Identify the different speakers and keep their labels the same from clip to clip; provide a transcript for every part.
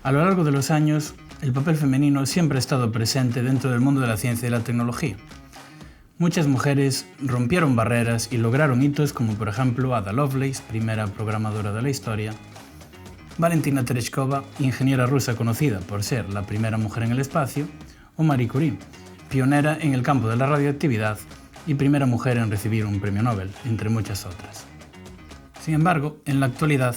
Speaker 1: A lo largo de los años, el papel femenino siempre ha estado presente dentro del mundo de la ciencia y la tecnología. Muchas mujeres rompieron barreras y lograron hitos como por ejemplo Ada Lovelace, primera programadora de la historia, Valentina Tereshkova, ingeniera rusa conocida por ser la primera mujer en el espacio, o Marie Curie, pionera en el campo de la radioactividad y primera mujer en recibir un premio Nobel, entre muchas otras. Sin embargo, en la actualidad,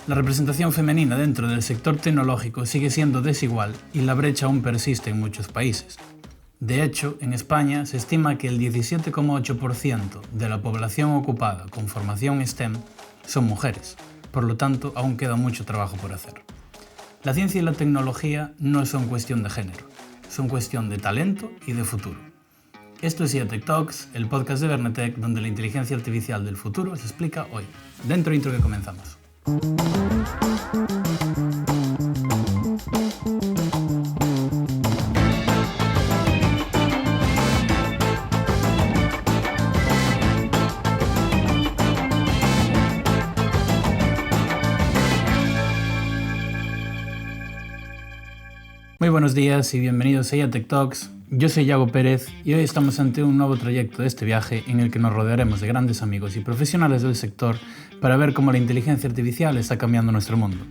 Speaker 1: la representación femenina dentro del sector tecnológico sigue siendo desigual y la brecha aún persiste en muchos países. De hecho, en España se estima que el 17,8% de la población ocupada con formación STEM son mujeres, por lo tanto aún queda mucho trabajo por hacer. La ciencia y la tecnología no son cuestión de género, son cuestión de talento y de futuro. Esto es IA Tech Talks, el podcast de Bernetech donde la inteligencia artificial del futuro se explica hoy. Dentro intro que comenzamos. Muy buenos días y bienvenidos a IA Tech Talks. Yo soy Iago Pérez y hoy estamos ante un nuevo trayecto de este viaje en el que nos rodearemos de grandes amigos y profesionales del sector para ver cómo la inteligencia artificial está cambiando nuestro mundo.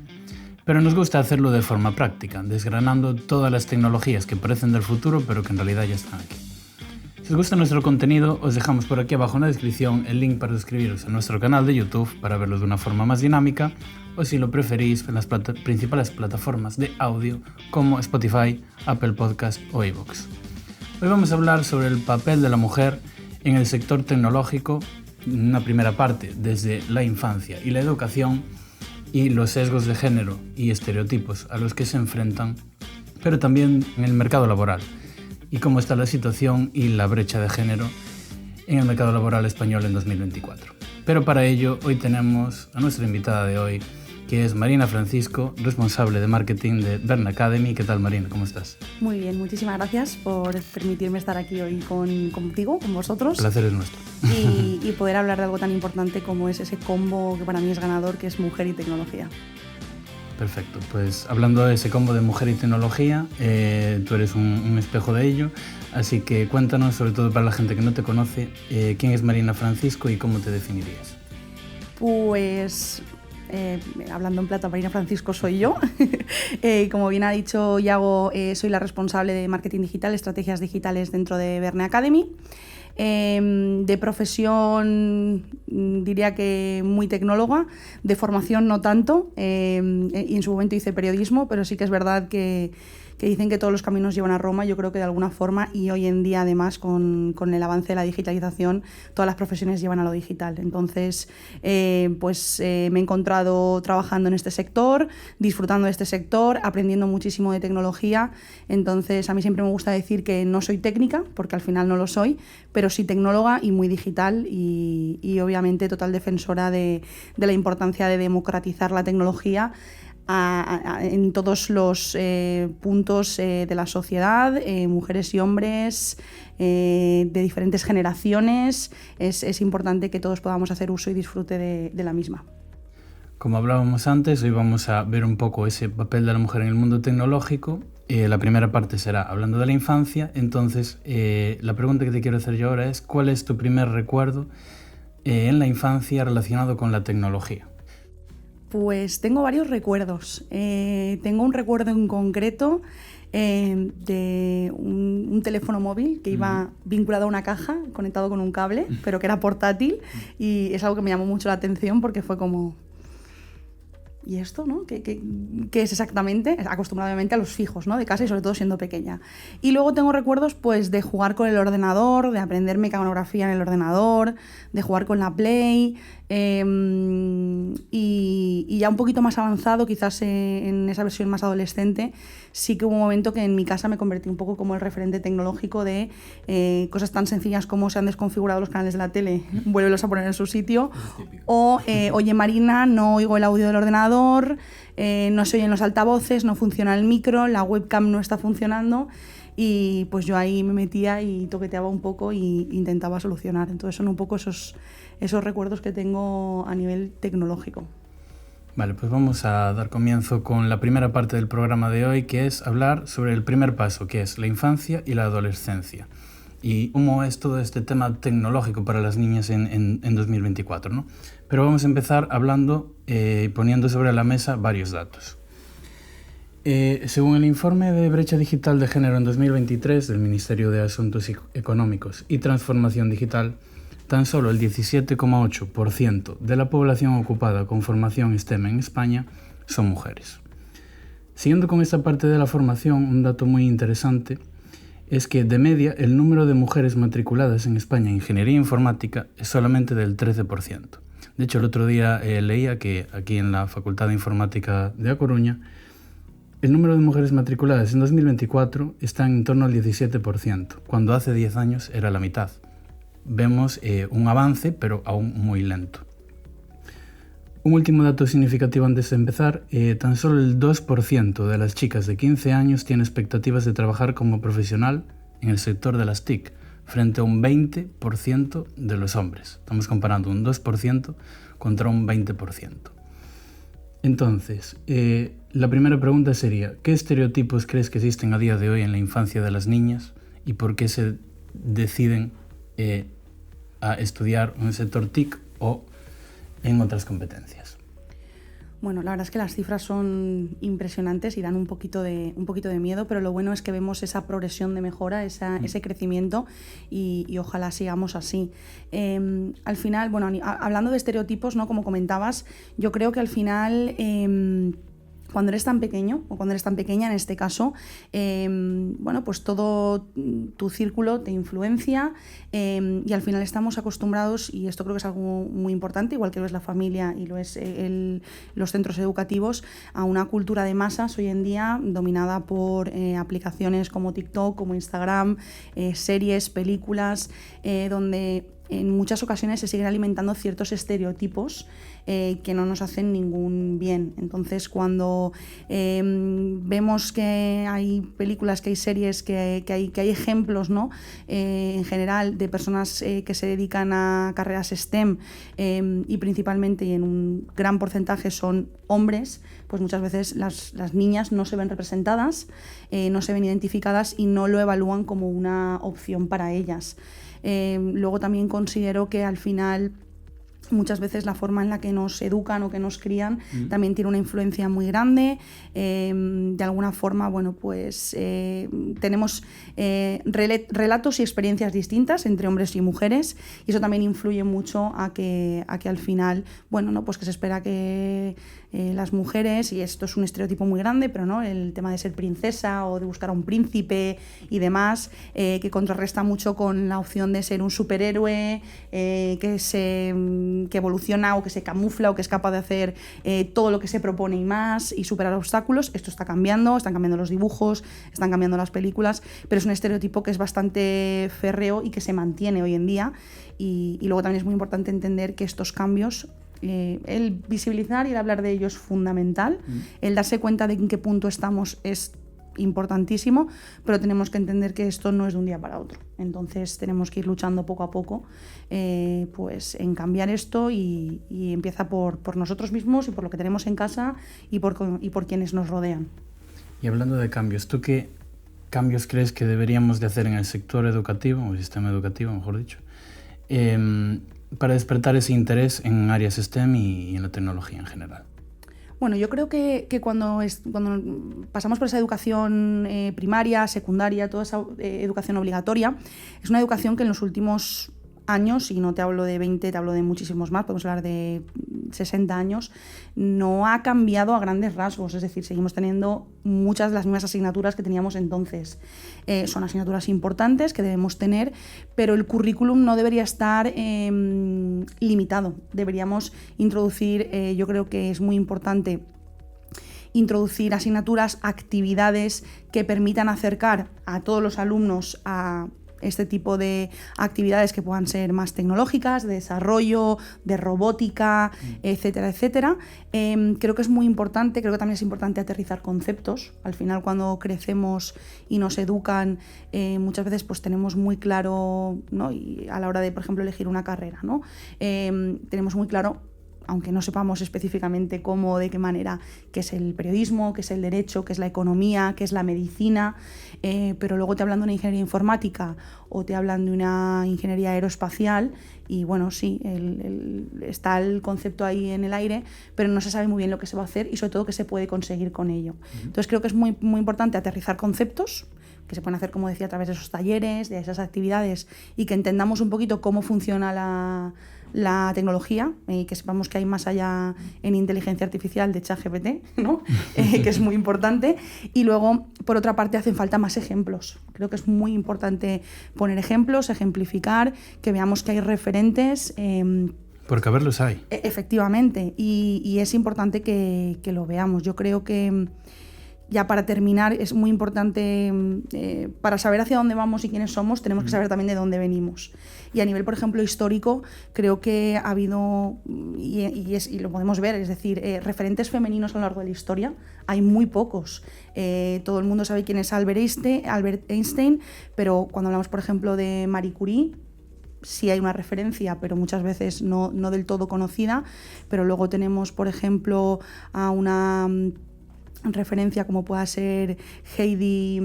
Speaker 1: Pero nos gusta hacerlo de forma práctica, desgranando todas las tecnologías que parecen del futuro pero que en realidad ya están aquí. Si os gusta nuestro contenido, os dejamos por aquí abajo en la descripción el link para suscribiros a nuestro canal de YouTube para verlo de una forma más dinámica, o si lo preferís en las principales plataformas de audio como Spotify, Apple Podcast o iVoox. Hoy vamos a hablar sobre el papel de la mujer en el sector tecnológico, en una primera parte desde la infancia y la educación y los sesgos de género y estereotipos a los que se enfrentan, pero también en el mercado laboral y cómo está la situación y la brecha de género en el mercado laboral español en 2024. Pero para ello hoy tenemos a nuestra invitada de hoy, que es Marina Francisco, responsable de marketing de Bern Academy. ¿Qué tal, Marina? ¿Cómo estás?
Speaker 2: Muy bien, muchísimas gracias por permitirme estar aquí hoy contigo, con vosotros.
Speaker 1: El placer es nuestro.
Speaker 2: Y poder hablar de algo tan importante como es ese combo que para mí es ganador, que es mujer y tecnología.
Speaker 1: Perfecto, pues hablando de ese combo de mujer y tecnología, tú eres un espejo de ello, así que cuéntanos, sobre todo para la gente que no te conoce, quién es Marina Francisco y cómo te definirías.
Speaker 2: Pues, hablando en plata, Marina Francisco soy yo. Como bien ha dicho Iago, soy la responsable de marketing digital, estrategias digitales dentro de Bern Academy. De profesión diría que muy tecnóloga, de formación no tanto, y en su momento hice periodismo, pero sí que es verdad que dicen que todos los caminos llevan a Roma. Yo creo que de alguna forma, y hoy en día además con el avance de la digitalización, todas las profesiones llevan a lo digital. Entonces me he encontrado trabajando en este sector, disfrutando de este sector, aprendiendo muchísimo de tecnología. Entonces a mí siempre me gusta decir que no soy técnica, porque al final no lo soy, pero sí tecnóloga y muy digital y obviamente total defensora de la importancia de democratizar la tecnología en todos los puntos de la sociedad, mujeres y hombres, de diferentes generaciones. Es importante que todos podamos hacer uso y disfrute de la misma.
Speaker 1: Como hablábamos antes, hoy vamos a ver un poco ese papel de la mujer en el mundo tecnológico. La primera parte será hablando de la infancia. Entonces, la pregunta que te quiero hacer yo ahora es: ¿cuál es tu primer recuerdo en la infancia relacionado con la tecnología?
Speaker 2: Pues tengo varios recuerdos. Tengo un recuerdo en concreto de un teléfono móvil que iba vinculado a una caja, conectado con un cable, pero que era portátil, y es algo que me llamó mucho la atención porque fue como... ¿Y esto, no? ¿Qué es exactamente? Acostumbrado obviamente a los fijos, ¿no? De casa y sobre todo siendo pequeña. Y luego tengo recuerdos pues de jugar con el ordenador, de aprender mecanografía en el ordenador, de jugar con la Play, y ya un poquito más avanzado, quizás en esa versión más adolescente, sí que hubo un momento que en mi casa me convertí un poco como el referente tecnológico de cosas tan sencillas como se han desconfigurado los canales de la tele, vuélvelos a poner en su sitio, o oye Marina, no oigo el audio del ordenador, no se oyen los altavoces, no funciona el micro, la webcam no está funcionando. Y pues yo ahí me metía y toqueteaba un poco e intentaba solucionar. Entonces son un poco esos recuerdos que tengo a nivel tecnológico.
Speaker 1: Vale, pues vamos a dar comienzo con la primera parte del programa de hoy, que es hablar sobre el primer paso, que es la infancia y la adolescencia. Y cómo es todo este tema tecnológico para las niñas en 2024, ¿no? Pero vamos a empezar hablando y poniendo sobre la mesa varios datos. Según el informe de brecha digital de género en 2023 del Ministerio de Asuntos Económicos y Transformación Digital, tan solo el 17,8% de la población ocupada con formación STEM en España son mujeres. Siguiendo con esta parte de la formación, un dato muy interesante es que de media el número de mujeres matriculadas en España en ingeniería informática es solamente del 13%. De hecho, el otro día leía que aquí en la Facultad de Informática de A Coruña el número de mujeres matriculadas en 2024 está en torno al 17%, cuando hace 10 años era la mitad. Vemos un avance, pero aún muy lento. Un último dato significativo antes de empezar, tan solo el 2% de las chicas de 15 años tiene expectativas de trabajar como profesional en el sector de las TIC, frente a un 20% de los hombres. Estamos comparando un 2% contra un 20%. Entonces, la primera pregunta sería, ¿qué estereotipos crees que existen a día de hoy en la infancia de las niñas y por qué se deciden a estudiar en el sector TIC o en otras competencias?
Speaker 2: Bueno, la verdad es que las cifras son impresionantes y dan un poquito de miedo, pero lo bueno es que vemos esa progresión de mejora, ese crecimiento y ojalá sigamos así. Al final, bueno, hablando de estereotipos, ¿no? Como comentabas, yo creo que al final cuando eres tan pequeño o cuando eres tan pequeña en este caso, bueno, pues todo tu círculo te influencia y al final estamos acostumbrados, y esto creo que es algo muy importante, igual que lo es la familia y lo es los centros educativos, a una cultura de masas hoy en día dominada por aplicaciones como TikTok, como Instagram, series, películas, donde en muchas ocasiones se siguen alimentando ciertos estereotipos que no nos hacen ningún bien. Entonces, cuando vemos que hay películas, que hay series, que hay ejemplos, ¿no? En general de personas que se dedican a carreras STEM y principalmente y en un gran porcentaje son hombres, pues muchas veces las niñas no se ven representadas, no se ven identificadas y no lo evalúan como una opción para ellas. Luego también considero que al final muchas veces la forma en la que nos educan o que nos crían también tiene una influencia muy grande. De alguna forma, bueno, pues tenemos relatos y experiencias distintas entre hombres y mujeres y eso también influye mucho a que al final, bueno, ¿no? Pues que se espera que las mujeres, y esto es un estereotipo muy grande, pero no, el tema de ser princesa o de buscar a un príncipe y demás, que contrarresta mucho con la opción de ser un superhéroe que evoluciona o que se camufla o que es capaz de hacer todo lo que se propone y más y superar obstáculos. Esto está cambiando, están cambiando los dibujos, están cambiando las películas, pero es un estereotipo que es bastante férreo y que se mantiene hoy en día y luego también es muy importante entender que estos cambios, el visibilizar y el hablar de ello es fundamental, el darse cuenta de en qué punto estamos es importantísimo, pero tenemos que entender que esto no es de un día para otro. Entonces tenemos que ir luchando poco a poco pues en cambiar esto y empieza por nosotros mismos y por lo que tenemos en casa y por quienes nos rodean.
Speaker 1: Y hablando de cambios, ¿tú qué cambios crees que deberíamos de hacer en el sector educativo, o el sistema educativo, mejor dicho, para despertar ese interés en áreas STEM y en la tecnología en general?
Speaker 2: Bueno, yo creo que cuando pasamos por esa educación primaria, secundaria, toda esa educación obligatoria, es una educación que en los últimos años, y no te hablo de 20, te hablo de muchísimos más, podemos hablar de 60 años, no ha cambiado a grandes rasgos, es decir, seguimos teniendo muchas de las mismas asignaturas que teníamos entonces. Son asignaturas importantes que debemos tener, pero el currículum no debería estar limitado. Deberíamos introducir, yo creo que es muy importante introducir asignaturas, actividades que permitan acercar a todos los alumnos a este tipo de actividades que puedan ser más tecnológicas, de desarrollo, de robótica, etcétera, etcétera. Creo que es muy importante, creo que también es importante aterrizar conceptos. Al final, cuando crecemos y nos educan, muchas veces pues tenemos muy claro, ¿no? Y a la hora de, por ejemplo, elegir una carrera, ¿no? Tenemos muy claro aunque no sepamos específicamente cómo, de qué manera, qué es el periodismo, qué es el derecho, qué es la economía, qué es la medicina, pero luego te hablan de una ingeniería informática o te hablan de una ingeniería aeroespacial y bueno, sí, está el concepto ahí en el aire, pero no se sabe muy bien lo que se va a hacer y sobre todo qué se puede conseguir con ello. Entonces creo que es muy, muy importante aterrizar conceptos que se pueden hacer, como decía, a través de esos talleres, de esas actividades y que entendamos un poquito cómo funciona la tecnología y que sepamos que hay más allá en inteligencia artificial de ChatGPT, ¿no? Que es muy importante. Y luego, por otra parte, hacen falta más ejemplos. Creo que es muy importante poner ejemplos, ejemplificar, que veamos que hay referentes.
Speaker 1: Porque a ver los hay.
Speaker 2: Efectivamente, y es importante que lo veamos. Yo creo que ya para terminar, es muy importante, para saber hacia dónde vamos y quiénes somos, tenemos que saber también de dónde venimos. Y a nivel, por ejemplo, histórico, creo que ha habido, y lo podemos ver, es decir, referentes femeninos a lo largo de la historia, hay muy pocos. Todo el mundo sabe quién es Albert Einstein, pero cuando hablamos, por ejemplo, de Marie Curie, sí hay una referencia, pero muchas veces no del todo conocida. Pero luego tenemos, por ejemplo, a una referencia como pueda ser Heidi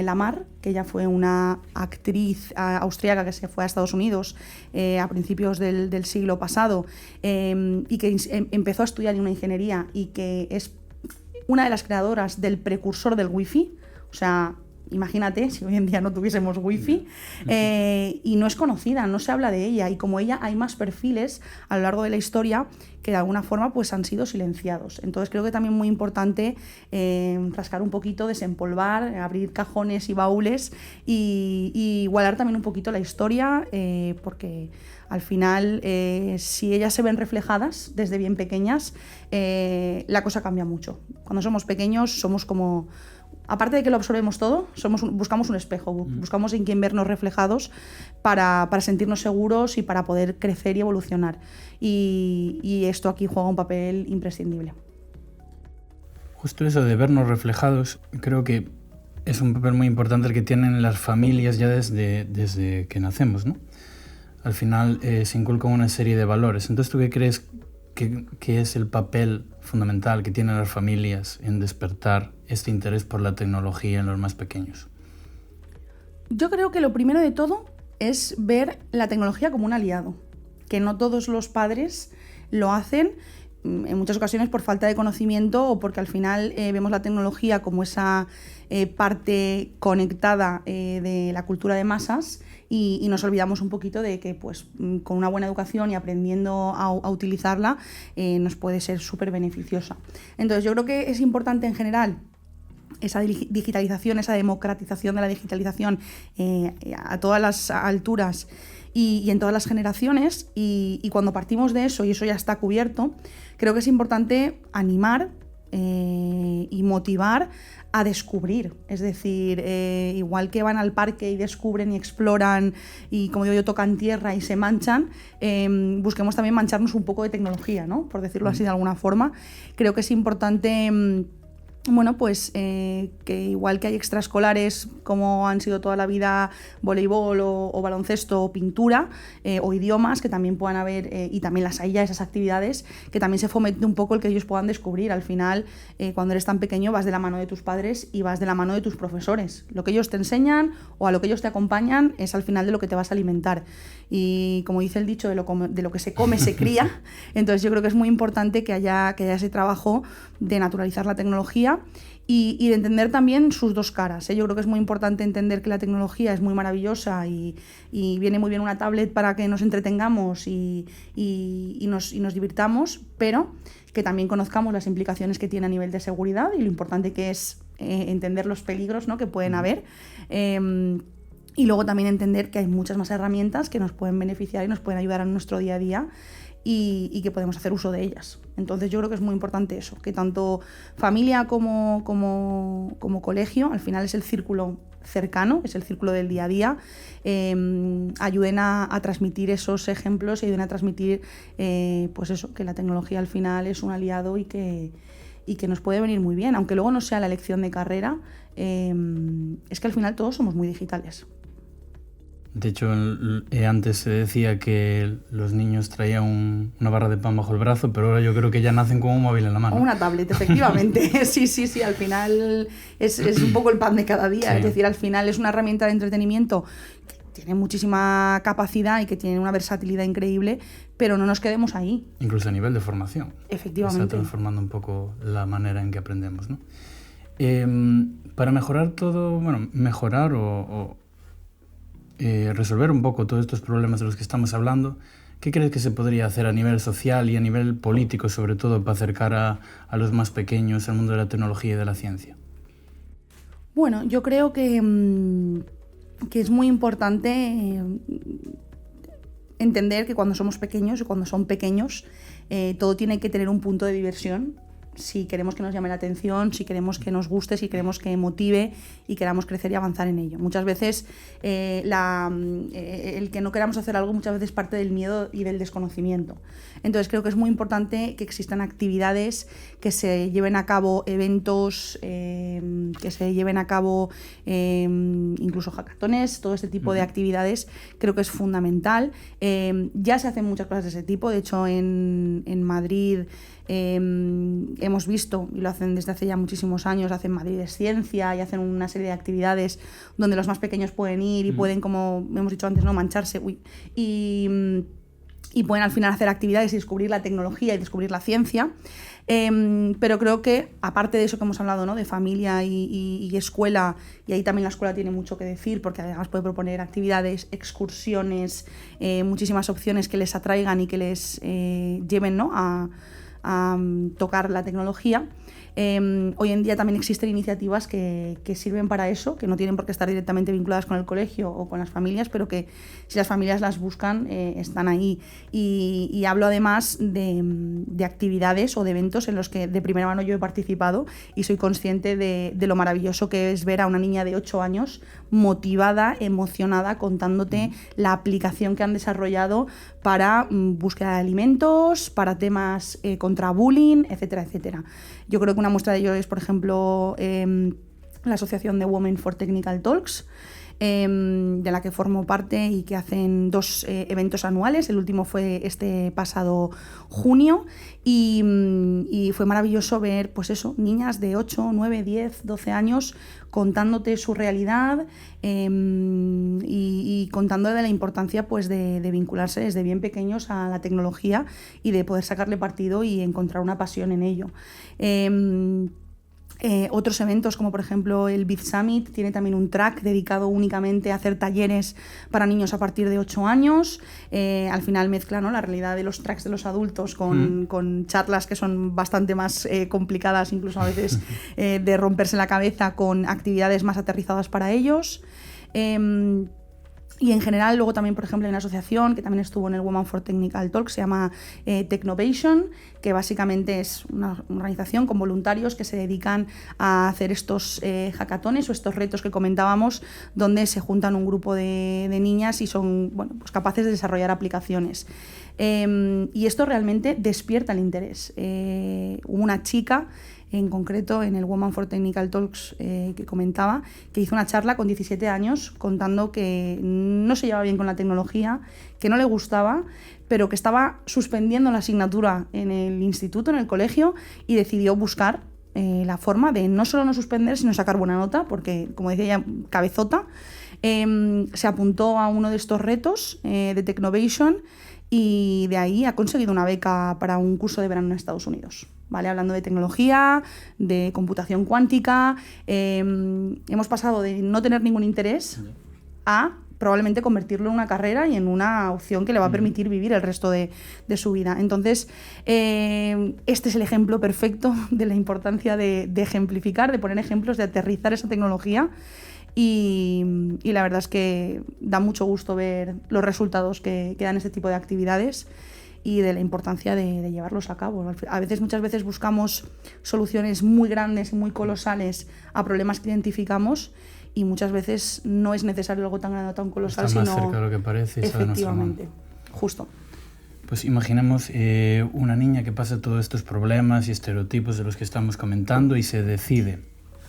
Speaker 2: Lamar, que ella fue una actriz austríaca que se fue a Estados Unidos a principios del siglo pasado y que empezó a estudiar una ingeniería y que es una de las creadoras del precursor del wifi. O sea, imagínate si hoy en día no tuviésemos wifi, y no es conocida, no se habla de ella, y como ella hay más perfiles a lo largo de la historia que de alguna forma pues han sido silenciados. Entonces creo que también muy importante rascar un poquito, desempolvar, abrir cajones y baúles y igualar también un poquito la historia, porque al final si ellas se ven reflejadas desde bien pequeñas, la cosa cambia mucho. Cuando somos pequeños somos como, aparte de que lo absorbemos todo, buscamos un espejo, buscamos en quién vernos reflejados para sentirnos seguros y para poder crecer y evolucionar. Y esto aquí juega un papel imprescindible.
Speaker 1: Justo eso de vernos reflejados, creo que es un papel muy importante el que tienen las familias ya desde que nacemos, ¿no? Al final se inculcan una serie de valores. Entonces, ¿tú qué crees que es el papel fundamental que tienen las familias en despertar este interés por la tecnología en los más pequeños?
Speaker 2: Yo creo que lo primero de todo es ver la tecnología como un aliado, que no todos los padres lo hacen, en muchas ocasiones por falta de conocimiento o porque al final vemos la tecnología como esa parte conectada de la cultura de masas y nos olvidamos un poquito de que pues, con una buena educación y aprendiendo a utilizarla nos puede ser súper beneficiosa. Entonces yo creo que es importante en general esa digitalización, esa democratización de la digitalización a todas las alturas y en todas las generaciones, y cuando partimos de eso y eso ya está cubierto, creo que es importante animar y motivar a descubrir, es decir, igual que van al parque y descubren y exploran y, como digo yo, tocan tierra y se manchan, busquemos también mancharnos un poco de tecnología, ¿no? Por decirlo así de alguna forma. Creo que es importante bueno, pues que igual que hay extraescolares como han sido toda la vida voleibol o baloncesto o pintura o idiomas, que también puedan haber, y también las hay ya esas actividades, que también se fomente un poco el que ellos puedan descubrir. Al final, cuando eres tan pequeño vas de la mano de tus padres y vas de la mano de tus profesores. Lo que ellos te enseñan o a lo que ellos te acompañan es al final de lo que te vas a alimentar. Y como dice el dicho, de lo que se come se cría. Entonces yo creo que es muy importante que haya ese trabajo de naturalizar la tecnología y de entender también sus dos caras. Yo creo que es muy importante entender que la tecnología es muy maravillosa y viene muy bien una tablet para que nos entretengamos y nos divirtamos, pero que también conozcamos las implicaciones que tiene a nivel de seguridad y lo importante que es entender los peligros, ¿no?, que pueden haber. Y luego también entender que hay muchas más herramientas que nos pueden beneficiar y nos pueden ayudar en nuestro día a día y que podemos hacer uso de ellas. Entonces yo creo que es muy importante eso, que tanto familia como colegio, al final es el círculo cercano, es el círculo del día a día, ayuden a transmitir esos ejemplos y ayuden a transmitir pues eso, que la tecnología al final es un aliado y que nos puede venir muy bien, aunque luego no sea la elección de carrera, es que al final todos somos muy digitales.
Speaker 1: De hecho, antes se decía que los niños traían una barra de pan bajo el brazo, pero ahora yo creo que ya nacen con un móvil en la mano.
Speaker 2: O una tablet, efectivamente. Sí, al final es un poco el pan de cada día. Sí. Es decir, al final es una herramienta de entretenimiento que tiene muchísima capacidad y que tiene una versatilidad increíble, pero no nos quedemos ahí.
Speaker 1: Incluso a nivel de formación.
Speaker 2: Efectivamente.
Speaker 1: Está transformando un poco la manera en que aprendemos, ¿no? Para mejorar todo, bueno, mejorar o resolver un poco todos estos problemas de los que estamos hablando, ¿qué crees que se podría hacer a nivel social y a nivel político, sobre todo, para acercar a los más pequeños al mundo de la tecnología y de la ciencia?
Speaker 2: Bueno, yo creo que es muy importante entender que cuando somos pequeños y cuando son pequeños, todo tiene que tener un punto de diversión. Si queremos que nos llame la atención, si queremos que nos guste, si queremos que motive y queramos crecer y avanzar en ello. Muchas veces el que no queramos hacer algo muchas veces parte del miedo y del desconocimiento. Entonces creo que es muy importante que existan actividades, que se lleven a cabo eventos, que se lleven a cabo incluso hackatones, todo este tipo de actividades creo que es fundamental. Ya se hacen muchas cosas de ese tipo, de hecho en Madrid hemos visto, y lo hacen desde hace ya muchísimos años, hacen Madrid es Ciencia y hacen una serie de actividades donde los más pequeños pueden ir y pueden, como hemos dicho antes, no mancharse y pueden al final hacer actividades y descubrir la tecnología y descubrir la ciencia. Pero creo que, aparte de eso que hemos hablado, ¿no?, de familia y escuela, y ahí también la escuela tiene mucho que decir, porque además puede proponer actividades, excursiones, muchísimas opciones que les atraigan y que les lleven, ¿no?, a tocar la tecnología. Hoy en día también existen iniciativas que sirven para eso, que no tienen por qué estar directamente vinculadas con el colegio o con las familias, pero que si las familias las buscan, están ahí. Y hablo además de actividades o de eventos en los que de primera mano yo he participado y soy consciente de lo maravilloso que es ver a una niña de 8 años motivada, emocionada, contándote la aplicación que han desarrollado para búsqueda de alimentos, para temas contra bullying, etcétera, etcétera. Yo creo que una muestra de ello es, por ejemplo, la asociación de Women for Technical Talks, de la que formo parte y que hacen 2 eventos anuales. El último fue este pasado junio y fue maravilloso ver, pues eso, niñas de 8, 9, 10, 12 años contándote su realidad y contando de la importancia, pues, de vincularse desde bien pequeños a la tecnología y de poder sacarle partido y encontrar una pasión en ello. Otros eventos, como por ejemplo el Biz Summit, tiene también un track dedicado únicamente a hacer talleres para niños a partir de 8 años. Al final mezcla, ¿no?, la realidad de los tracks de los adultos con charlas que son bastante más complicadas, incluso a veces de romperse la cabeza, con actividades más aterrizadas para ellos. Y en general, luego también, por ejemplo, hay una asociación que también estuvo en el Women for Technical Talk, se llama Technovation, que básicamente es una organización con voluntarios que se dedican a hacer estos hackatones o estos retos que comentábamos, donde se juntan un grupo de niñas y son, bueno, pues capaces de desarrollar aplicaciones. Y esto realmente despierta el interés. Hubo una chica en concreto en el Women for Technical Talks que comentaba, que hizo una charla con 17 años contando que no se llevaba bien con la tecnología, que no le gustaba, pero que estaba suspendiendo la asignatura en el instituto, en el colegio, y decidió buscar la forma de no solo no suspender, sino sacar buena nota, porque, como decía ella, cabezota. Se apuntó a uno de estos retos de Technovation y de ahí ha conseguido una beca para un curso de verano en Estados Unidos. ¿Vale? Hablando de tecnología, de computación cuántica, hemos pasado de no tener ningún interés a probablemente convertirlo en una carrera y en una opción que le va a permitir vivir el resto de su vida. Entonces, este es el ejemplo perfecto de la importancia de ejemplificar, de poner ejemplos, de aterrizar esa tecnología. Y la verdad es que da mucho gusto ver los resultados que dan este tipo de actividades y de la importancia de llevarlos a cabo. Muchas veces buscamos soluciones muy grandes y muy colosales a problemas que identificamos y muchas veces no es necesario algo tan grande o tan colosal,
Speaker 1: está más
Speaker 2: sino
Speaker 1: cerca de lo que parece y sabe nuestra mano.
Speaker 2: Efectivamente, justo.
Speaker 1: Pues imaginemos una niña que pasa todos estos problemas y estereotipos de los que estamos comentando y se decide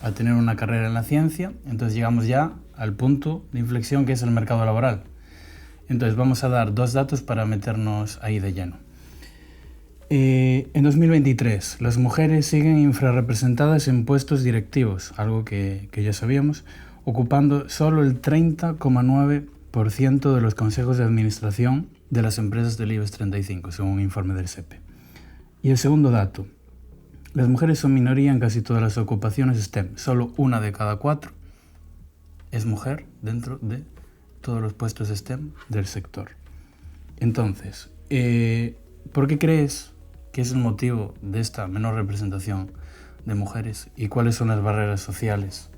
Speaker 1: a tener una carrera en la ciencia. Entonces llegamos ya al punto de inflexión que es el mercado laboral. Entonces vamos a dar 2 datos para meternos ahí de lleno. En 2023, las mujeres siguen infrarrepresentadas en puestos directivos, algo que ya sabíamos, ocupando solo el 30,9% de los consejos de administración de las empresas del IBEX 35, según un informe del SEPE. Y el segundo dato, las mujeres son minoría en casi todas las ocupaciones STEM, solo 1 de cada 4 es mujer dentro de todos los puestos STEM del sector. Entonces, ¿por qué crees que es el motivo de esta menor representación de mujeres y cuáles son las barreras sociales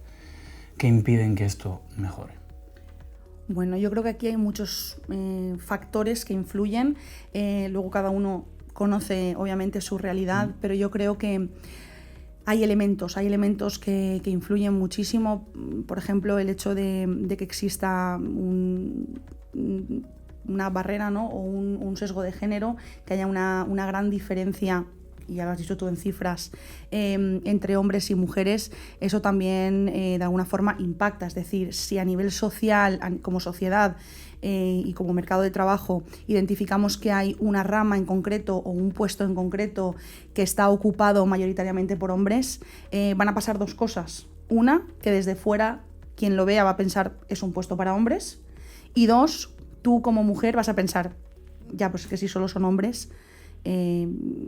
Speaker 1: que impiden que esto mejore?
Speaker 2: Bueno, yo creo que aquí hay muchos factores que influyen. Luego cada uno conoce obviamente su realidad, pero yo creo que hay elementos que influyen muchísimo. Por ejemplo, el hecho de que exista una barrera, ¿no? O un sesgo de género, que haya una gran diferencia, y ya lo has dicho tú en cifras, entre hombres y mujeres. Eso también de alguna forma impacta. Es decir, si a nivel social, como sociedad y como mercado de trabajo, identificamos que hay una rama en concreto o un puesto en concreto que está ocupado mayoritariamente por hombres, van a pasar 2 cosas. Una, que desde fuera quien lo vea va a pensar es un puesto para hombres, y 2, tú como mujer vas a pensar, ya pues que si solo son hombres,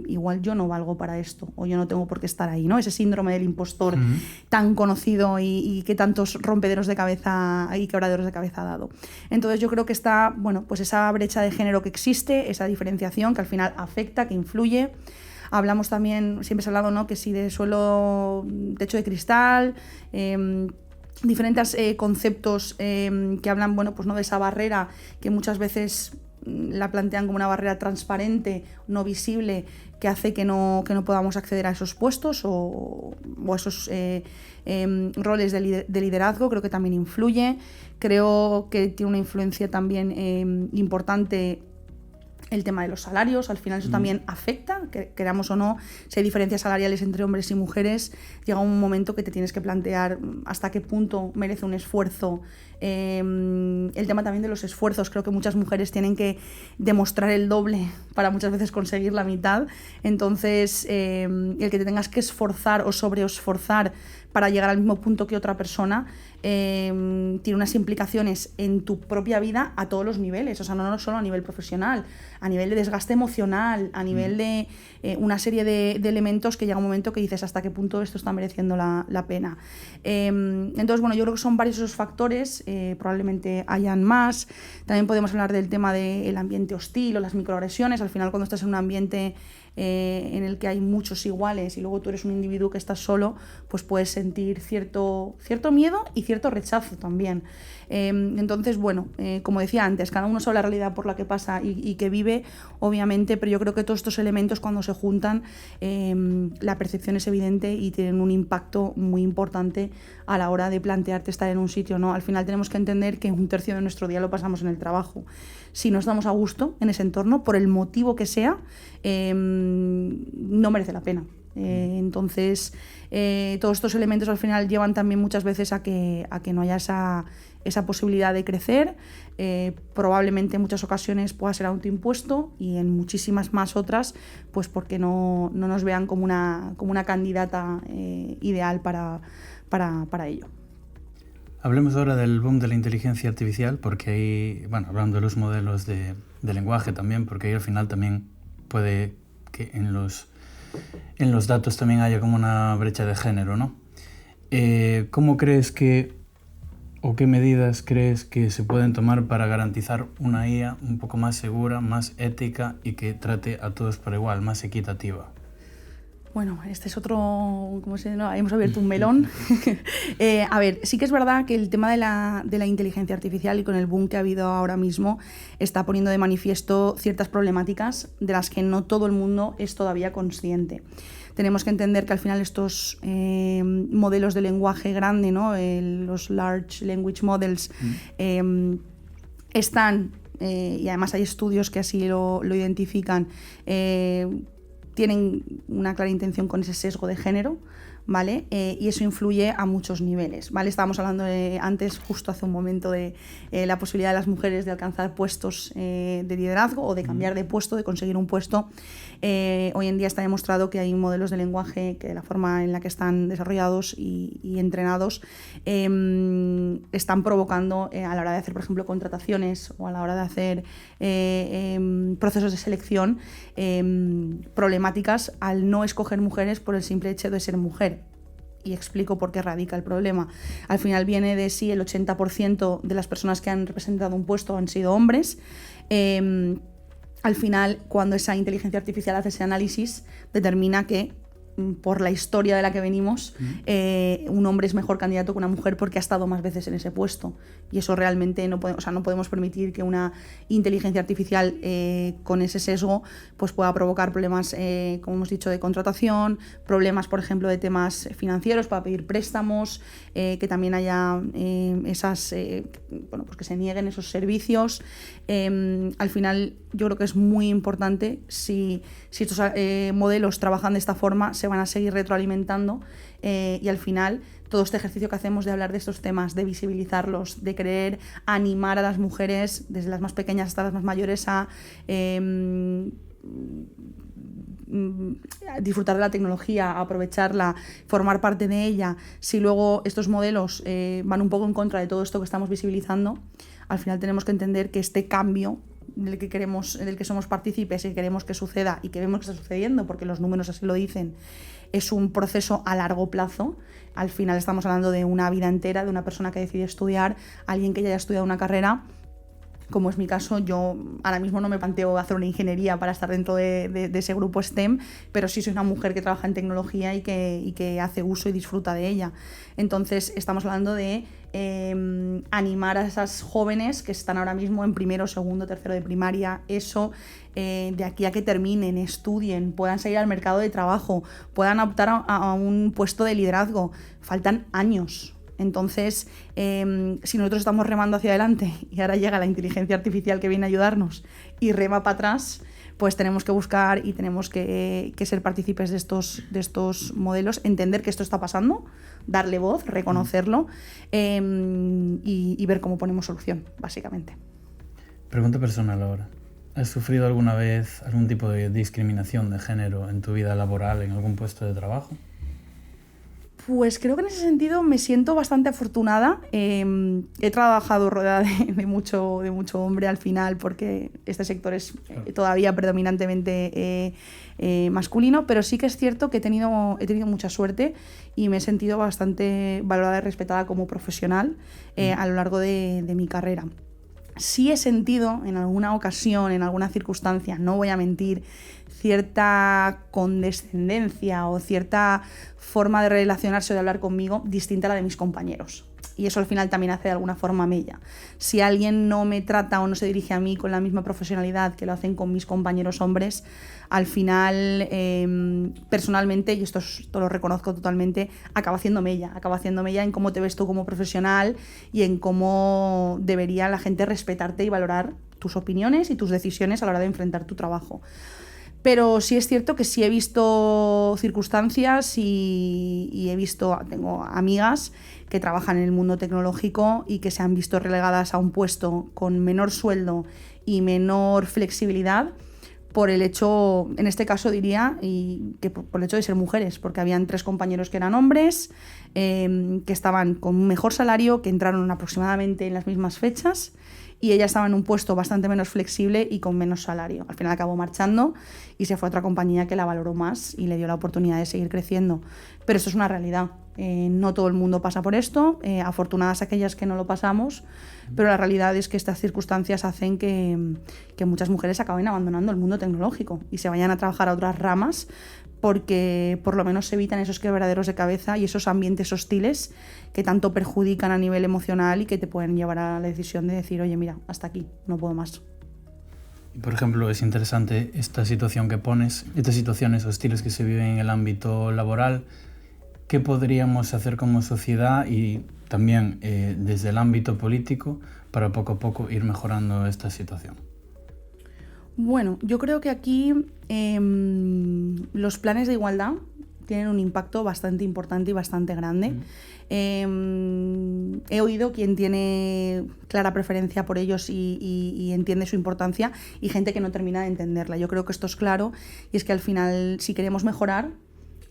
Speaker 2: igual yo no valgo para esto, o yo no tengo por qué estar ahí, ¿no? Ese síndrome del impostor tan conocido y que tantos rompederos de cabeza y quebraderos de cabeza ha dado. Entonces yo creo que está, bueno, pues esa brecha de género que existe, esa diferenciación que al final afecta, que influye. Hablamos también, siempre se ha hablado, ¿no?, que si de suelo, techo de cristal, diferentes conceptos que hablan, bueno, pues no de esa barrera que muchas veces la plantean como una barrera transparente, no visible, que hace que no podamos acceder a esos puestos o a esos roles de liderazgo. Creo que también influye. Creo que tiene una influencia también importante el tema de los salarios. Al final eso también afecta, que queramos o no, si hay diferencias salariales entre hombres y mujeres, llega un momento que te tienes que plantear hasta qué punto merece un esfuerzo. El tema también de los esfuerzos, creo que muchas mujeres tienen que demostrar el doble para muchas veces conseguir la mitad. Entonces el que te tengas que esforzar o sobreesforzar para llegar al mismo punto que otra persona tiene unas implicaciones en tu propia vida a todos los niveles. O sea, no solo a nivel profesional, a nivel de desgaste emocional, a nivel de una serie de elementos que llega un momento que dices hasta qué punto esto está mereciendo la pena. Entonces, bueno, yo creo que son varios esos factores, probablemente hayan más. También podemos hablar del tema del ambiente hostil o las microagresiones. Al final, cuando estás en un ambiente en el que hay muchos iguales y luego tú eres un individuo que estás solo, pues puedes sentir cierto miedo y cierto rechazo también. Entonces, bueno, como decía antes, cada uno sabe la realidad por la que pasa y que vive, obviamente, pero yo creo que todos estos elementos cuando se juntan, la percepción es evidente y tienen un impacto muy importante a la hora de plantearte estar en un sitio, ¿no? Al final tenemos que entender que 1/3 de nuestro día lo pasamos en el trabajo. Si no estamos a gusto en ese entorno, por el motivo que sea, no merece la pena. Entonces, todos estos elementos al final llevan también muchas veces a que no haya esa posibilidad de crecer. Probablemente en muchas ocasiones pueda ser autoimpuesto y en muchísimas más otras, pues porque no nos vean como una candidata ideal para ello.
Speaker 1: Hablemos ahora del boom de la inteligencia artificial, porque ahí, bueno, hablando de los modelos de lenguaje también, porque ahí al final también puede que en los datos también haya como una brecha de género, ¿no? ¿Cómo crees o qué medidas crees que se pueden tomar para garantizar una IA un poco más segura, más ética y que trate a todos por igual, más equitativa?
Speaker 2: Bueno, este es otro, ¿cómo se llama? Hemos abierto un melón. A ver, sí que es verdad que el tema de la inteligencia artificial y con el boom que ha habido ahora mismo está poniendo de manifiesto ciertas problemáticas de las que no todo el mundo es todavía consciente. Tenemos que entender que al final estos modelos de lenguaje grande, ¿no? Los Large Language Models, están, y además hay estudios que así lo identifican, tienen una clara intención con ese sesgo de género, ¿vale? Y eso influye a muchos niveles, ¿vale? Estábamos hablando antes, justo hace un momento, de la posibilidad de las mujeres de alcanzar puestos de liderazgo o de cambiar de puesto, de conseguir un puesto. Hoy en día está demostrado que hay modelos de lenguaje que, de la forma en la que están desarrollados y entrenados, están provocando a la hora de hacer, por ejemplo, contrataciones o a la hora de hacer procesos de selección, problemáticas al no escoger mujeres por el simple hecho de ser mujer. Y explico por qué radica el problema. Al final viene de sí el 80% de las personas que han representado un puesto han sido hombres. Al final, cuando esa inteligencia artificial hace ese análisis, determina que, por la historia de la que venimos, un hombre es mejor candidato que una mujer porque ha estado más veces en ese puesto. Y eso realmente no podemos permitir que una inteligencia artificial con ese sesgo pues pueda provocar problemas, como hemos dicho, de contratación, problemas, por ejemplo, de temas financieros para pedir préstamos, que también haya pues que se nieguen esos servicios. Al final, yo creo que es muy importante, si estos modelos trabajan de esta forma, se van a seguir retroalimentando, y al final todo este ejercicio que hacemos de hablar de estos temas, de visibilizarlos, de querer animar a las mujeres, desde las más pequeñas hasta las más mayores, a disfrutar de la tecnología, a aprovecharla, formar parte de ella. Si luego estos modelos van un poco en contra de todo esto que estamos visibilizando, al final tenemos que entender que este cambio del que somos partícipes y queremos que suceda y que vemos que está sucediendo, porque los números así lo dicen, es un proceso a largo plazo. Al final estamos hablando de una vida entera, de una persona que decide estudiar, alguien que ya haya estudiado una carrera. Como es mi caso, yo ahora mismo no me planteo hacer una ingeniería para estar dentro de ese grupo STEM, pero sí soy una mujer que trabaja en tecnología y que hace uso y disfruta de ella. Entonces estamos hablando de animar a esas jóvenes que están ahora mismo en primero, segundo, tercero de primaria, eso, de aquí a que terminen, estudien, puedan salir al mercado de trabajo, puedan optar a un puesto de liderazgo. Faltan años. Entonces, si nosotros estamos remando hacia adelante y ahora llega la inteligencia artificial que viene a ayudarnos y rema para atrás, pues tenemos que buscar y tenemos que ser partícipes de estos modelos, entender que esto está pasando, darle voz, reconocerlo, y ver cómo ponemos solución, básicamente.
Speaker 1: Pregunta personal ahora. ¿Has sufrido alguna vez algún tipo de discriminación de género en tu vida laboral, en algún puesto de trabajo?
Speaker 2: Pues creo que en ese sentido me siento bastante afortunada. He trabajado rodeada de mucho hombre al final, porque este sector es todavía predominantemente masculino, pero sí que es cierto que he tenido mucha suerte y me he sentido bastante valorada y respetada como profesional a lo largo de mi carrera. Sí he sentido en alguna ocasión, en alguna circunstancia, no voy a mentir, cierta condescendencia o cierta forma de relacionarse o de hablar conmigo distinta a la de mis compañeros. Y eso al final también hace de alguna forma mella. Si alguien no me trata o no se dirige a mí con la misma profesionalidad que lo hacen con mis compañeros hombres, al final, personalmente, y esto lo reconozco totalmente, acaba haciendo mella en cómo te ves tú como profesional y en cómo debería la gente respetarte y valorar tus opiniones y tus decisiones a la hora de enfrentar tu trabajo. Pero sí es cierto que sí he visto circunstancias y tengo amigas que trabajan en el mundo tecnológico y que se han visto relegadas a un puesto con menor sueldo y menor flexibilidad por el hecho, en este caso diría, y que por el hecho de ser mujeres, porque habían 3 compañeros que eran hombres, que estaban con un mejor salario, que entraron aproximadamente en las mismas fechas, y ella estaba en un puesto bastante menos flexible y con menos salario. Al final acabó marchando y se fue a otra compañía que la valoró más y le dio la oportunidad de seguir creciendo. Pero esto es una realidad. No todo el mundo pasa por esto, afortunadas aquellas que no lo pasamos, pero la realidad es que estas circunstancias hacen que muchas mujeres acaben abandonando el mundo tecnológico y se vayan a trabajar a otras ramas, porque por lo menos se evitan esos quebraderos de cabeza y esos ambientes hostiles que tanto perjudican a nivel emocional y que te pueden llevar a la decisión de decir, oye, mira, hasta aquí, no puedo más.
Speaker 1: Y por ejemplo, es interesante esta situación que pones, estas situaciones hostiles que se viven en el ámbito laboral. ¿Qué podríamos hacer como sociedad y también desde el ámbito político para poco a poco ir mejorando esta situación?
Speaker 2: Bueno, yo creo que aquí los planes de igualdad tienen un impacto bastante importante y bastante grande. He oído quien tiene clara preferencia por ellos y entiende su importancia, y gente que no termina de entenderla. Yo creo que esto es claro, y es que al final, si queremos mejorar,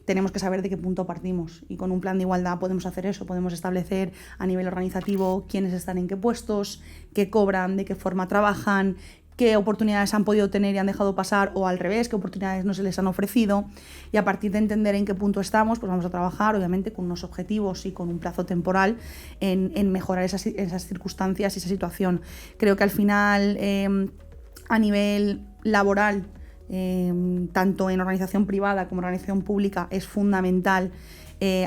Speaker 2: tenemos que saber de qué punto partimos, y con un plan de igualdad podemos hacer eso, podemos establecer a nivel organizativo quiénes están en qué puestos, qué cobran, de qué forma trabajan, qué oportunidades han podido tener y han dejado pasar, o al revés, qué oportunidades no se les han ofrecido, y a partir de entender en qué punto estamos, pues vamos a trabajar obviamente con unos objetivos y con un plazo temporal en mejorar esas circunstancias y esa situación. Creo que al final, a nivel laboral, tanto en organización privada como en organización pública, es fundamental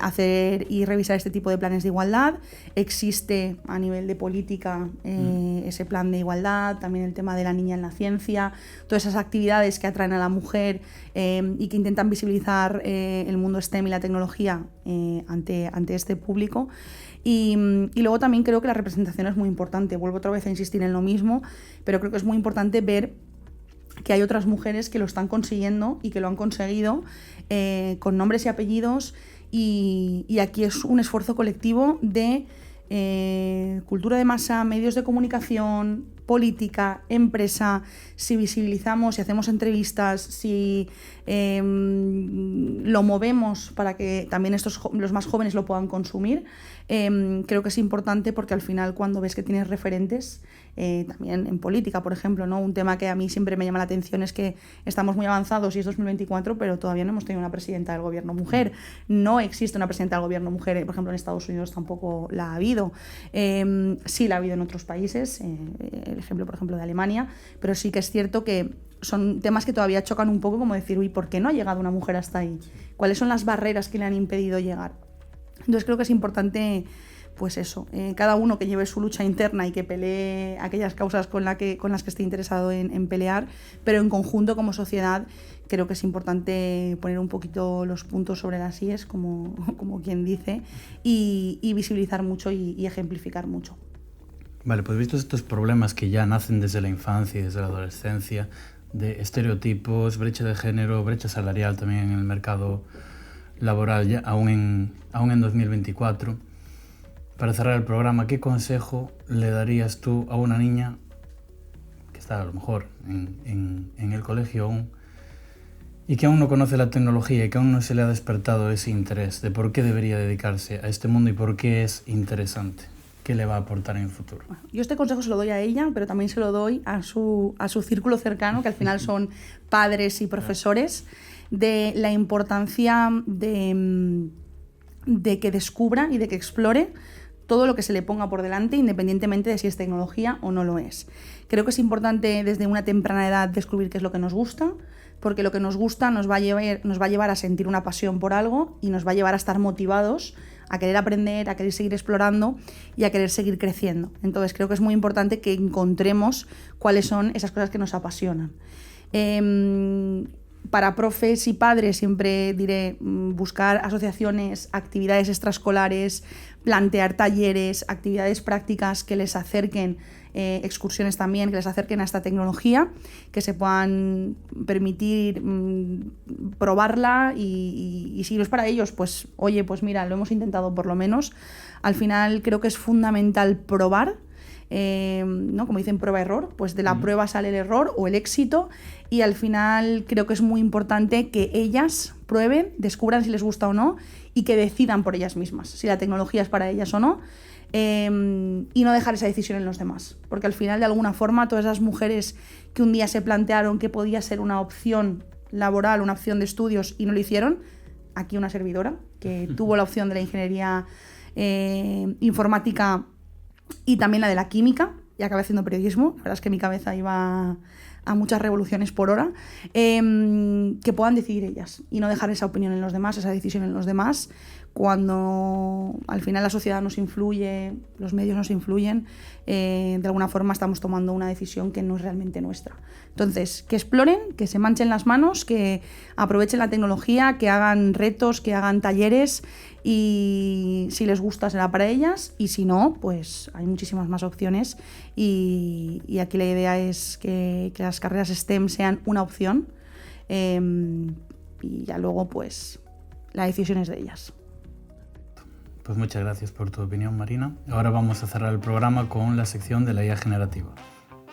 Speaker 2: hacer y revisar este tipo de planes de igualdad. Existe a nivel de política ese plan de igualdad, también el tema de la niña en la ciencia, todas esas actividades que atraen a la mujer y que intentan visibilizar el mundo STEM y la tecnología ante este público. Y luego también creo que la representación es muy importante. Vuelvo otra vez a insistir en lo mismo, pero creo que es muy importante ver que hay otras mujeres que lo están consiguiendo y que lo han conseguido con nombres y apellidos, y aquí es un esfuerzo colectivo de cultura de masa, medios de comunicación, política, empresa. Si visibilizamos, si hacemos entrevistas, si lo movemos para que también los más jóvenes lo puedan consumir, creo que es importante, porque al final, cuando ves que tienes referentes, también en política, por ejemplo, ¿no? Un tema que a mí siempre me llama la atención es que estamos muy avanzados y es 2024, pero todavía no hemos tenido una presidenta del gobierno mujer. No existe una presidenta del gobierno mujer, por ejemplo, en Estados Unidos tampoco la ha habido. Sí la ha habido en otros países, el ejemplo, por ejemplo, de Alemania, pero sí que es cierto que son temas que todavía chocan un poco, como decir, uy, ¿por qué no ha llegado una mujer hasta ahí? ¿Cuáles son las barreras que le han impedido llegar? Entonces creo que es importante, pues eso, cada uno que lleve su lucha interna y que pelee aquellas causas con las que esté interesado en pelear, pero en conjunto, como sociedad, creo que es importante poner un poquito los puntos sobre las íes, como quien dice, y visibilizar mucho y ejemplificar mucho.
Speaker 1: Vale, pues vistos estos problemas que ya nacen desde la infancia y desde la adolescencia, de estereotipos, brecha de género, brecha salarial también en el mercado laboral, ya, aún en 2024, para cerrar el programa, ¿qué consejo le darías tú a una niña que está a lo mejor en el colegio aún, y que aún no conoce la tecnología y que aún no se le ha despertado ese interés de por qué debería dedicarse a este mundo y por qué es interesante? ¿Qué le va a aportar en el futuro?
Speaker 2: Bueno, yo este consejo se lo doy a ella, pero también se lo doy a su círculo cercano, que al final son padres y profesores, de la importancia de que descubra y de que explore todo lo que se le ponga por delante, independientemente de si es tecnología o no lo es. Creo que es importante desde una temprana edad descubrir qué es lo que nos gusta, porque lo que nos gusta nos va a llevar a sentir una pasión por algo y nos va a llevar a estar motivados, a querer aprender, a querer seguir explorando y a querer seguir creciendo. Entonces creo que es muy importante que encontremos cuáles son esas cosas que nos apasionan. Para profes y padres siempre diré buscar asociaciones, actividades extraescolares, plantear talleres, actividades prácticas que les acerquen, excursiones también, que les acerquen a esta tecnología, que se puedan permitir probarla y si no es para ellos, pues oye, pues mira, lo hemos intentado por lo menos. Al final creo que es fundamental probar. ¿No? Como dicen, prueba-error, pues de la prueba sale el error o el éxito, y al final creo que es muy importante que ellas prueben, descubran si les gusta o no, y que decidan por ellas mismas si la tecnología es para ellas o no, y no dejar esa decisión en los demás, porque al final, de alguna forma, todas esas mujeres que un día se plantearon que podía ser una opción laboral, una opción de estudios y no lo hicieron, aquí una servidora que tuvo la opción de la ingeniería informática y también la de la química, y acabé haciendo periodismo. La verdad es que mi cabeza iba a muchas revoluciones por hora, que puedan decidir ellas y no dejar esa opinión en los demás, esa decisión en los demás, cuando al final la sociedad nos influye, los medios nos influyen, de alguna forma estamos tomando una decisión que no es realmente nuestra. Entonces, que exploren, que se manchen las manos, que aprovechen la tecnología, que hagan retos, que hagan talleres, y si les gusta será para ellas, y si no, pues hay muchísimas más opciones, y aquí la idea es que las carreras STEM sean una opción, y ya luego pues la decisión es de ellas.
Speaker 1: Pues muchas gracias por tu opinión, Marina. Ahora vamos a cerrar el programa con la sección de la IA generativa.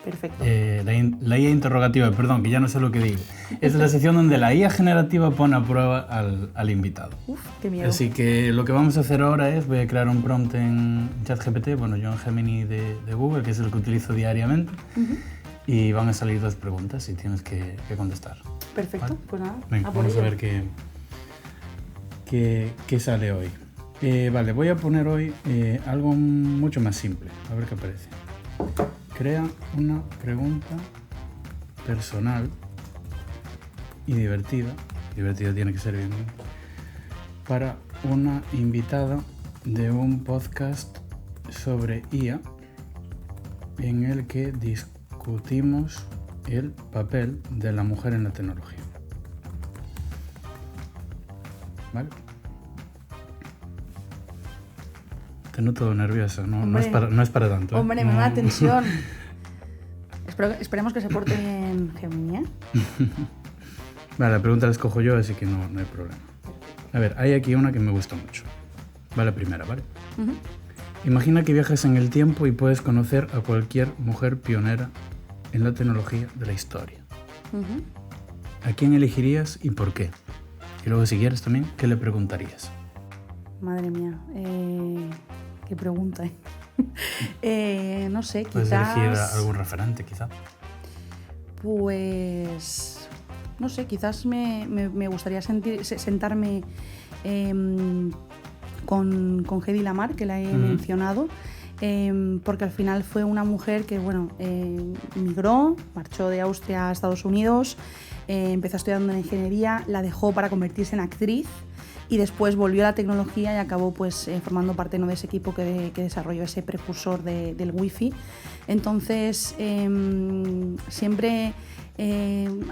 Speaker 2: Perfecto.
Speaker 1: La IA interrogativa, perdón, que ya no sé lo que digo. Es la sección donde la IA generativa pone a prueba al invitado.
Speaker 2: Uf, qué miedo.
Speaker 1: Así que lo que vamos a hacer ahora es, voy a crear un prompt en ChatGPT, bueno, yo en Gemini de Google, que es el que utilizo diariamente, y van a salir 2 preguntas y tienes que contestar.
Speaker 2: Perfecto,
Speaker 1: ¿vale?
Speaker 2: pues nada.
Speaker 1: Venga, vamos a ver qué sale hoy. Vale, voy a poner hoy algo mucho más simple, a ver qué aparece. Crea una pregunta personal y divertida tiene que ser bien, para una invitada de un podcast sobre IA en el que discutimos el papel de la mujer en la tecnología. ¿Vale? Te noto nerviosa, no es para tanto.
Speaker 2: Hombre, me da tensión. Esperemos que se porte bien Gemini, ¿eh?
Speaker 1: Vale, la pregunta la escojo yo, así que no hay problema. A ver, hay aquí una que me gusta mucho. Va la primera, ¿vale? Imagina que viajas en el tiempo y puedes conocer a cualquier mujer pionera en la tecnología de la historia. ¿A quién elegirías y por qué? Y luego, si quieres también, ¿qué le preguntarías?
Speaker 2: Madre mía, qué pregunta, no sé, quizás...
Speaker 1: ¿Puedes elegir algún referente, quizá?
Speaker 2: Pues... no sé, quizás me gustaría sentarme con Hedy Lamarr, que la he mencionado, porque al final fue una mujer que, bueno, migró, marchó de Austria a Estados Unidos, empezó estudiando en ingeniería, la dejó para convertirse en actriz y después volvió a la tecnología y acabó pues formando parte, ¿no?, de ese equipo que desarrolló ese precursor del Wi-Fi. Entonces, siempre...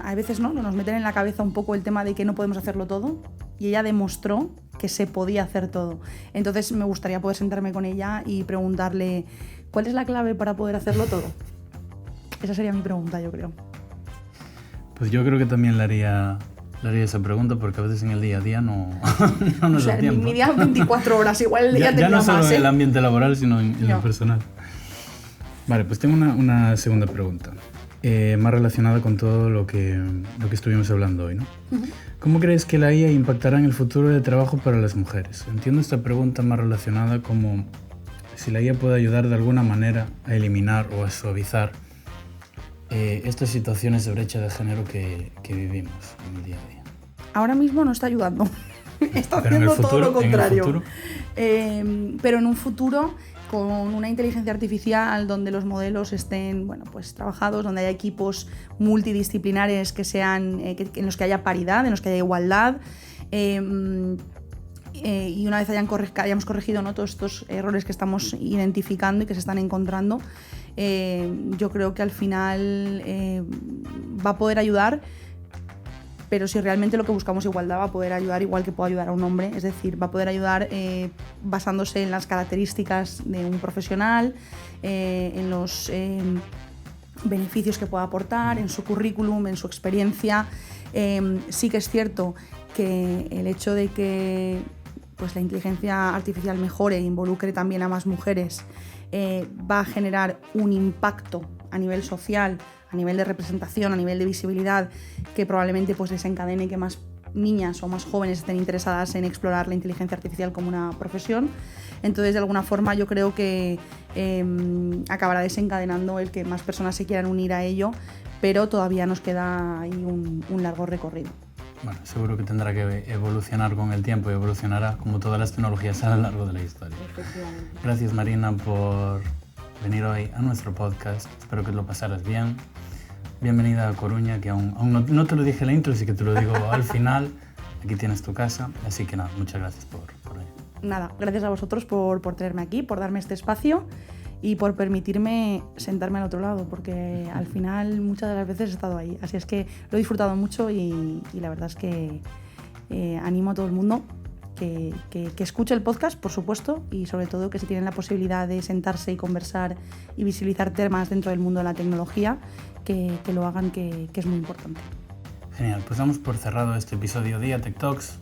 Speaker 2: a veces no nos meten en la cabeza un poco el tema de que no podemos hacerlo todo, y ella demostró que se podía hacer todo. Entonces me gustaría poder sentarme con ella y preguntarle ¿cuál es la clave para poder hacerlo todo? Esa sería mi pregunta, yo creo.
Speaker 1: Pues yo creo que también le haría esa pregunta, porque a veces en el día a día no nos da tiempo.
Speaker 2: Mi día 24 horas, igual el día
Speaker 1: ya no solo
Speaker 2: más,
Speaker 1: en el ambiente laboral, sino en lo personal. Vale, pues tengo una segunda pregunta. Más relacionada con todo lo que estuvimos hablando hoy, ¿no? ¿Cómo crees que la IA impactará en el futuro de trabajo para las mujeres? Entiendo esta pregunta más relacionada como si la IA puede ayudar de alguna manera a eliminar o a suavizar estas situaciones de brecha de género que vivimos en el día a día.
Speaker 2: Ahora mismo no está ayudando. Está haciendo todo lo contrario. Pero en un futuro, con una inteligencia artificial donde los modelos estén, bueno, pues trabajados, donde haya equipos multidisciplinares que sean, en los que haya paridad, en los que haya igualdad, y una vez hayamos corregido, ¿no?, todos estos errores que estamos identificando y que se están encontrando, yo creo que al final va a poder ayudar. Pero si realmente lo que buscamos igualdad, va a poder ayudar igual que puede ayudar a un hombre, es decir, va a poder ayudar basándose en las características de un profesional, en los beneficios que pueda aportar, en su currículum, en su experiencia. Sí que es cierto que el hecho de que pues, la inteligencia artificial mejore e involucre también a más mujeres va a generar un impacto a nivel social, a nivel de representación, a nivel de visibilidad, que probablemente pues, desencadene que más niñas o más jóvenes estén interesadas en explorar la inteligencia artificial como una profesión. Entonces, de alguna forma, yo creo que acabará desencadenando el que más personas se quieran unir a ello, pero todavía nos queda ahí un largo recorrido.
Speaker 1: Bueno, seguro que tendrá que evolucionar con el tiempo y evolucionará como todas las tecnologías a lo largo de la historia. Gracias, Marina, por venir hoy a nuestro podcast. Espero que lo pasaras bien. Bienvenida a Coruña, que aún no te lo dije en la intro, así que te lo digo al final. Aquí tienes tu casa, así que nada, muchas gracias por ello.
Speaker 2: Nada, gracias a vosotros por traerme aquí, por darme este espacio y por permitirme sentarme al otro lado, porque al final muchas de las veces he estado ahí. Así es que lo he disfrutado mucho y la verdad es que animo a todo el mundo que escuche el podcast, por supuesto, y sobre todo que si tienen la posibilidad de sentarse y conversar y visibilizar temas dentro del mundo de la tecnología, que lo hagan, que es muy importante.
Speaker 1: Genial, pues damos por cerrado este episodio de IA Tech Talks.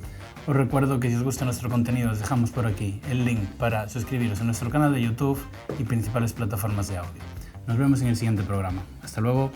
Speaker 1: Os recuerdo que si os gusta nuestro contenido os dejamos por aquí el link para suscribiros a nuestro canal de YouTube y principales plataformas de audio. Nos vemos en el siguiente programa. Hasta luego.